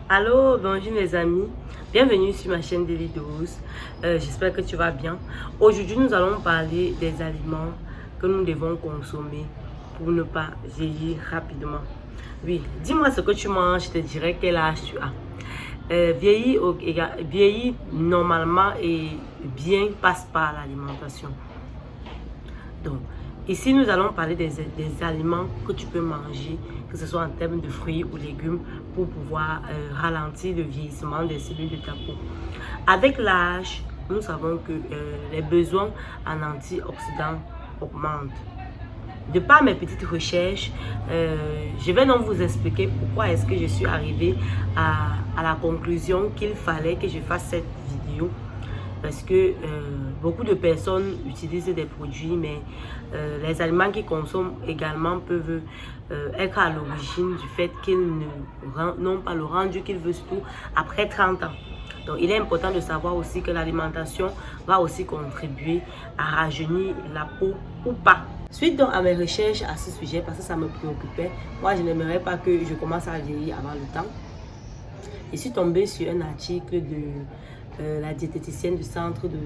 Allô, bonjour les amis, bienvenue sur ma chaîne Daily Dose. J'espère que tu vas bien. Aujourd'hui, nous allons parler des aliments que nous devons consommer pour ne pas vieillir rapidement. Oui, dis-moi ce que tu manges, je te dirai quel âge tu as. Vieillir normalement et bien passe par l'alimentation. Donc, ici, nous allons parler des aliments que tu peux manger, que ce soit en termes de fruits ou légumes, pour pouvoir ralentir le vieillissement des cellules de ta peau. Avec l'âge, nous savons que les besoins en antioxydants augmentent. De par mes petites recherches, je vais donc vous expliquer pourquoi est-ce que je suis arrivée à la conclusion qu'il fallait que je fasse cette vidéo. Parce que beaucoup de personnes utilisent des produits, mais les aliments qu'ils consomment également peuvent être à l'origine du fait qu'ils n'ont pas le rendu qu'ils veulent, surtout après 30 ans. Donc, il est important de savoir aussi que l'alimentation va aussi contribuer à rajeunir la peau ou pas. Suite donc à mes recherches à ce sujet, parce que ça me préoccupait, moi je n'aimerais pas que je commence à vieillir avant le temps. Je suis tombée sur un article de la diététicienne du centre de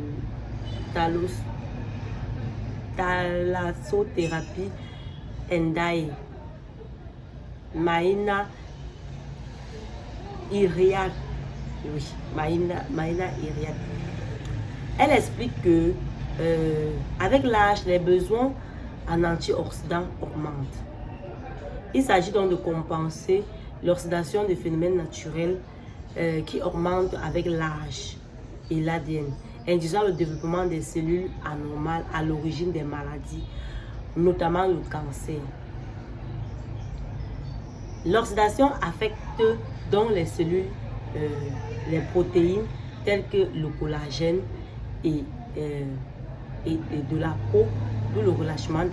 thalassothérapie Endai, Maïna Iriad. Oui, Maïna Iriad. Elle explique que avec l'âge, les besoins en antioxydants augmentent. Il s'agit donc de compenser l'oxydation des phénomènes naturels qui augmentent avec l'âge et l'ADN, induisant le développement des cellules anormales à l'origine des maladies, notamment le cancer. L'oxydation affecte donc les cellules, les protéines telles que le collagène et de la peau, d'où le relâchement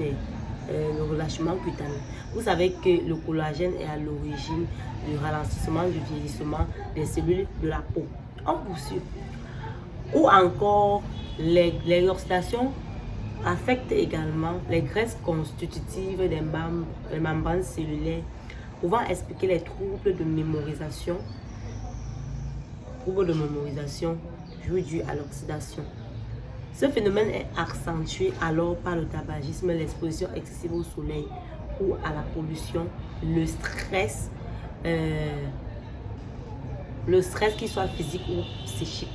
cutané. Vous savez que le collagène est à l'origine du ralentissement du vieillissement des cellules de la peau. En poursuit. Ou encore, l'oxydation affecte également les graisses constitutives des membranes cellulaires, pouvant expliquer les troubles de mémorisation dus à l'oxydation. Ce phénomène est accentué alors par le tabagisme, l'exposition excessive au soleil ou à la pollution, le stress qu'il soit physique ou psychique.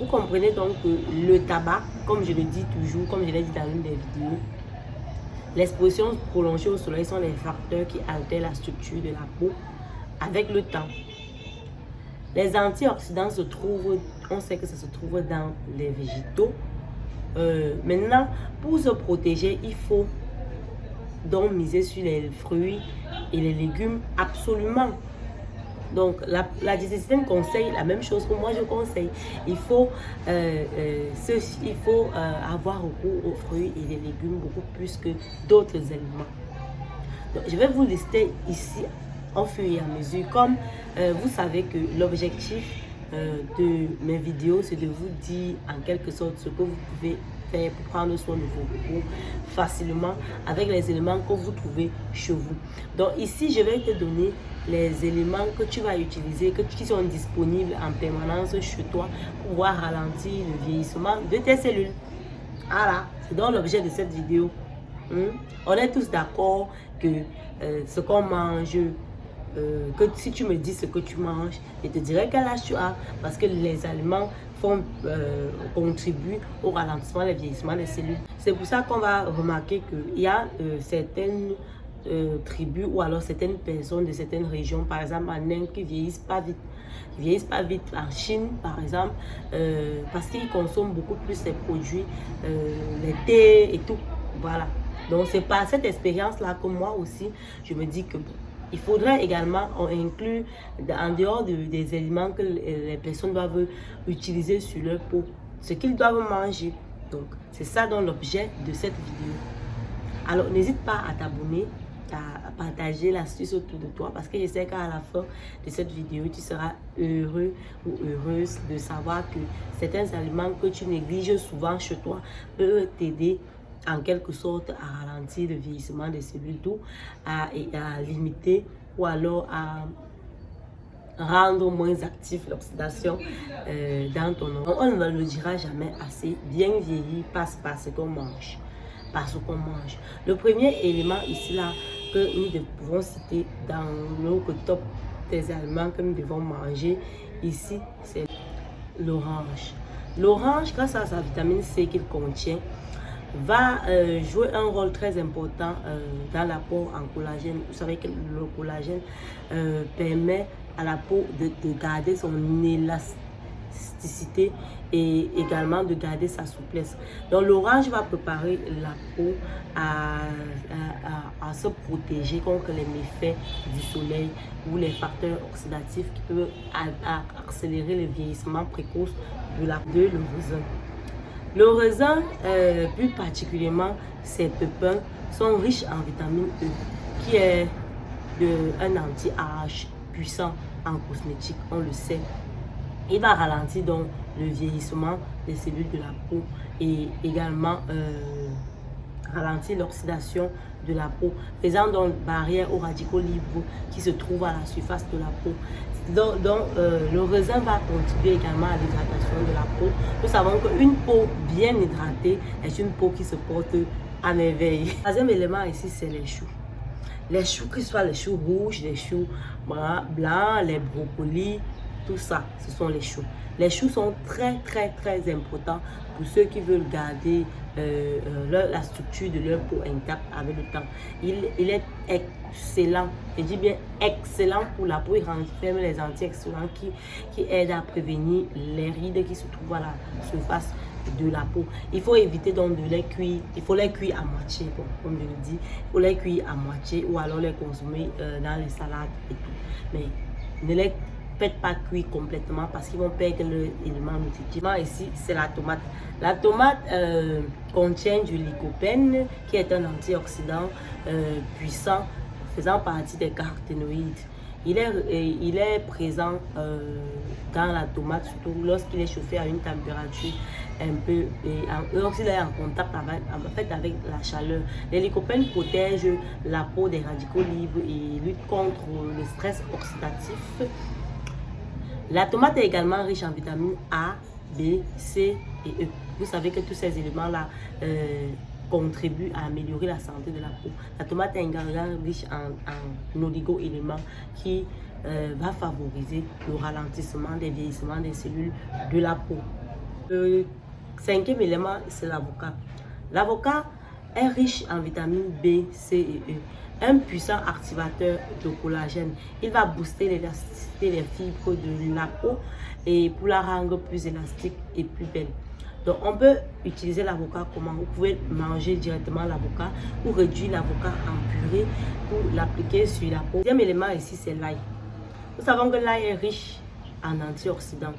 Vous comprenez donc que le tabac, comme je le dis toujours, comme je l'ai dit dans une des vidéos, l'exposition prolongée au soleil sont les facteurs qui altèrent la structure de la peau avec le temps. Les antioxydants se trouvent, on sait que ça se trouve dans les végétaux. Maintenant, pour se protéger, il faut donc miser sur les fruits et les légumes absolument. Donc, la diététicienne conseille la même chose que moi je conseille. Il faut avoir recours aux fruits et les légumes beaucoup plus que d'autres aliments. Donc, je vais vous lister ici au fur et à mesure. Comme vous savez que l'objectif de mes vidéos, c'est de vous dire en quelque sorte ce que vous pouvez faire pour prendre soin de vos peaux facilement avec les éléments que vous trouvez chez vous. Donc ici, je vais te donner les éléments que tu vas utiliser, qui sont disponibles en permanence chez toi pour pouvoir ralentir le vieillissement de tes cellules. Voilà, c'est donc l'objet de cette vidéo. On est tous d'accord que ce qu'on mange, que si tu me dis ce que tu manges, je te dirai quel âge tu as, parce que les aliments contribuent au ralentissement et au vieillissement des cellules. C'est pour ça qu'on va remarquer qu'il y a certaines tribus ou alors certaines personnes de certaines régions, par exemple en Inde, qui vieillissent pas vite. Ils vieillissent pas vite. En Chine, par exemple, parce qu'ils consomment beaucoup plus ces produits, les thés et tout. Voilà. Donc c'est par cette expérience-là que moi aussi, je me dis que il faudrait également inclure en dehors des aliments que les personnes doivent utiliser sur leur peau, ce qu'ils doivent manger. Donc c'est ça dans l'objet de cette vidéo. Alors n'hésite pas à t'abonner, à partager l'astuce autour de toi, parce que je sais qu'à la fin de cette vidéo, tu seras heureux ou heureuse de savoir que certains aliments que tu négliges souvent chez toi peuvent t'aider en quelque sorte à ralentir le vieillissement des cellules, tout à limiter ou alors rendre moins actif l'oxydation dans ton organisme. On ne le dira jamais assez, bien vieillir passe par ce qu'on mange. Par ce qu'on mange. Le premier élément ici là que nous pouvons citer dans notre top des aliments que nous devons manger ici, c'est l'orange. L'orange, grâce à sa vitamine C qu'il contient, va jouer un rôle très important dans l'apport en collagène. Vous savez que le collagène permet à la peau de garder son élasticité et également de garder sa souplesse. Donc l'orange va préparer la peau à se protéger contre les méfaits du soleil ou les facteurs oxydatifs qui peuvent accélérer le vieillissement précoce de la peau. Le raisin. Le raisin, plus particulièrement ses pépins, sont riches en vitamine E, qui est un anti-âge puissant en cosmétique, on le sait. Il va ralentir donc le vieillissement des cellules de la peau et également ralentir l'oxydation de la peau, faisant donc barrière aux radicaux libres qui se trouvent à la surface de la peau. Donc le raisin va contribuer également à l'hydratation de la peau. Nous savons qu'une peau bien hydratée est une peau qui se porte à merveille. Le troisième élément ici, c'est les choux. Les choux, que ce soit les choux rouges, les choux blancs, les brocolis, tout ça, ce sont les choux. Les choux sont très importants pour ceux qui veulent garder la structure de leur peau intacte avec le temps. Il est excellent, je dis bien excellent pour la peau. Il renferme les antioxydants qui aident à prévenir les rides qui se trouvent à la surface de la peau. Il faut éviter donc de les cuire. Il faut les cuire à moitié, bon, comme je le dis. Il faut les cuire à moitié ou alors les consommer dans les salades et tout. Mais ne les faites pas cuire complètement parce qu'ils vont perdre l'élément nutritif. Ici, c'est la tomate. La tomate contient du lycopène qui est un antioxydant puissant faisant partie des caroténoïdes. Il est présent dans la tomate, surtout lorsqu'il est chauffé à une température un peu, lorsqu'il est en contact avec la chaleur. Les lycopènes protègent la peau des radicaux libres et luttent contre le stress oxydatif. La tomate est également riche en vitamines A, B, C et E. Vous savez que tous ces éléments-là contribuent à améliorer la santé de la peau. La tomate est également riche en oligo-éléments qui va favoriser le ralentissement des vieillissements des cellules de la peau. Le cinquième élément, c'est l'avocat. L'avocat est riche en vitamines B, C et E. Un puissant activateur de collagène. Il va booster l'élasticité des fibres de la peau et pour la rendre plus élastique et plus belle. Donc on peut utiliser l'avocat comment? Vous pouvez manger directement l'avocat ou réduire l'avocat en purée pour l'appliquer sur la peau. Le deuxième élément ici, c'est l'ail. Nous savons que l'ail est riche en antioxydants,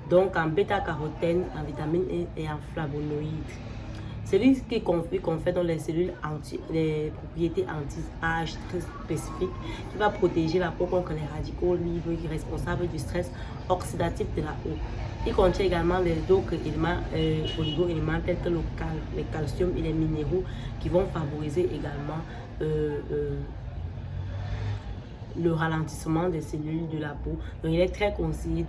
donc en bêta-carotène, en vitamine E et en flavonoïdes. Celui qui confère dans les cellules les propriétés anti-âge très spécifiques qui va protéger la peau contre les radicaux libres responsables du stress oxydatif de la peau. Il contient également d'autres éléments oligo-éléments tels que le calcium et les minéraux qui vont favoriser également le ralentissement des cellules de la peau. Donc il est très conseillé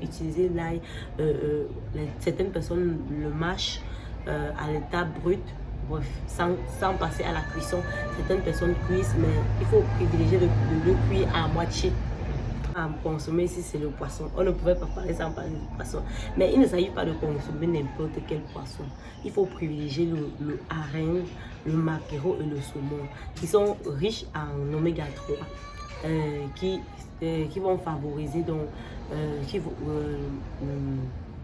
d'utiliser l'ail. Certaines personnes le mâchent à l'état brut, bref, sans passer à la cuisson. Certaines personnes cuisent, mais il faut privilégier de le cuire à moitié. À consommer ici, c'est le poisson. On ne pouvait pas parler sans parler du poisson. Mais il ne s'agit pas de consommer n'importe quel poisson. Il faut privilégier le hareng, le maquereau et le saumon, qui sont riches en oméga 3, qui vont favoriser donc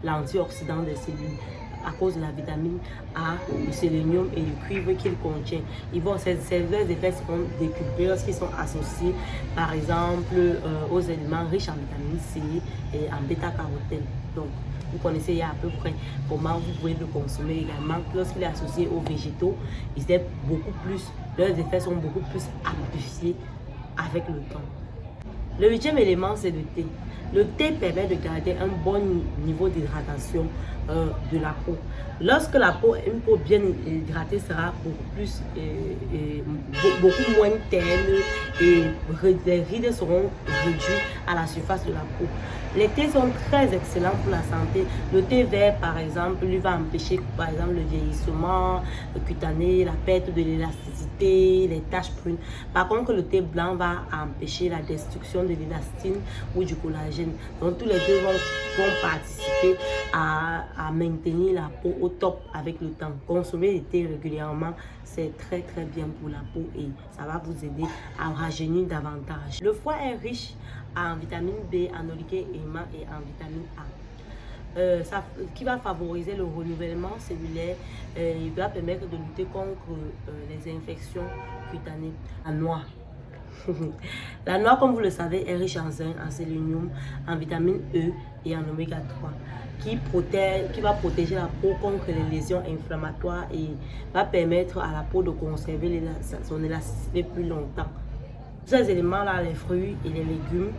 l'antioxydant des cellules à cause de la vitamine A, du sélénium et du cuivre qu'il contient. Leurs effets seront décuplés lorsqu'ils sont associés, par exemple, aux éléments riches en vitamine C et en bêta-carotène. Donc, vous connaissez à peu près comment vous pouvez le consommer également. Lorsqu'il est associé aux végétaux, leurs effets sont beaucoup plus amplifiés avec le temps. Le huitième élément, c'est le thé. Le thé permet de garder un bon niveau d'hydratation de la peau. Lorsque la peau, une peau bien hydratée sera beaucoup moins terne et les rides seront réduites à la surface de la peau. Les thés sont très excellents pour la santé. Le thé vert, par exemple, lui va empêcher, par exemple, le vieillissement cutané, la perte de l'élasticité, les taches brunes. Par contre, le thé blanc va empêcher la destruction de l'élastine ou du collagène. Donc, tous les deux vont participer à maintenir la peau au top avec le temps. Consommer le thé régulièrement, c'est très très bien pour la peau et ça va vous aider à rajeunir davantage. Le foie est riche en vitamine B, en oligo-éléments et en vitamine A. Qui va favoriser le renouvellement cellulaire, il va permettre de lutter contre les infections cutanées. La noix. La noix, comme vous le savez, est riche en zinc, en sélénium, en vitamine E et en oméga 3 qui va protéger la peau contre les lésions inflammatoires et va permettre à la peau de conserver son élasticité plus longtemps. Ces éléments-là, les fruits et les légumes,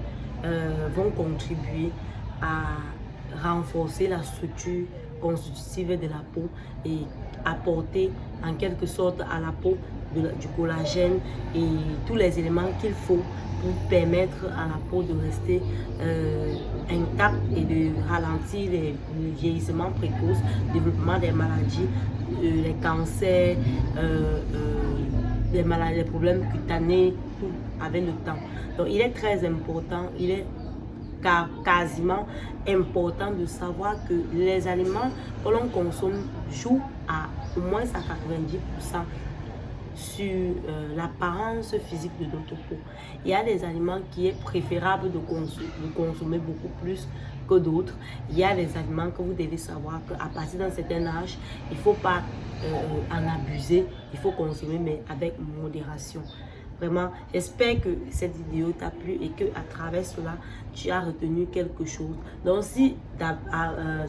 vont contribuer à renforcer la structure constitutive de la peau et apporter en quelque sorte à la peau du collagène et tous les éléments qu'il faut pour permettre à la peau de rester intacte et de ralentir le vieillissement précoce, le développement des maladies, les cancers, les problèmes cutanés, tout avec le temps. Donc il est très important, il est quasiment important de savoir que les aliments que l'on consomme jouent à au moins à 90% sur l'apparence physique de notre peau. Il y a des aliments qui est préférable de consommer beaucoup plus que d'autres. Il y a des aliments que vous devez savoir qu'à partir d'un certain âge, il ne faut pas en abuser, il faut consommer mais avec modération. Vraiment, j'espère que cette vidéo t'a plu et que à travers cela, tu as retenu quelque chose. Donc, si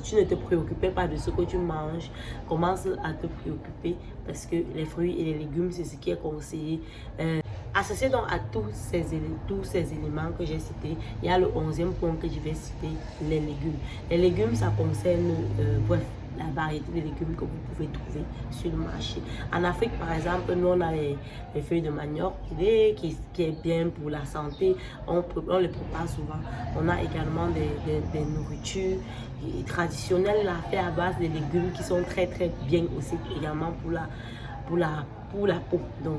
tu ne te préoccupais pas de ce que tu manges, commence à te préoccuper parce que les fruits et les légumes, c'est ce qui est conseillé. Associé donc à tous ces éléments que j'ai cités, il y a le 11e point que je vais citer, les légumes. Les légumes, ça concerne la variété de légumes que vous pouvez trouver sur le marché. En Afrique, par exemple, nous, on a les feuilles de manioc qui est bien pour la santé. On les prépare souvent. On a également des nourritures traditionnelles faites à base de légumes qui sont très, très bien aussi également pour la peau. Donc,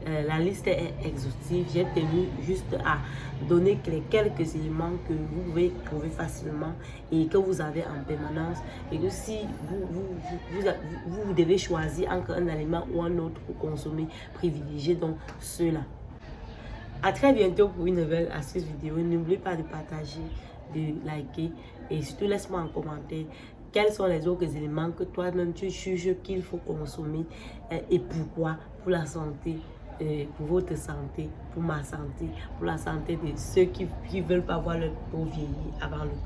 la liste est exhaustive. J'ai tenu juste à donner les quelques éléments que vous pouvez trouver facilement et que vous avez en permanence. Et que si vous devez choisir entre un aliment ou un autre pour consommer, privilégiez donc ceux-là. À très bientôt pour une nouvelle astuce vidéo. N'oubliez pas de partager, de liker et surtout laisse-moi en commentaire quels sont les autres éléments que toi-même tu juges qu'il faut consommer et pourquoi pour la santé. Pour votre santé, pour ma santé, pour la santé de ceux qui ne veulent pas voir leur peau vieillir avant le temps.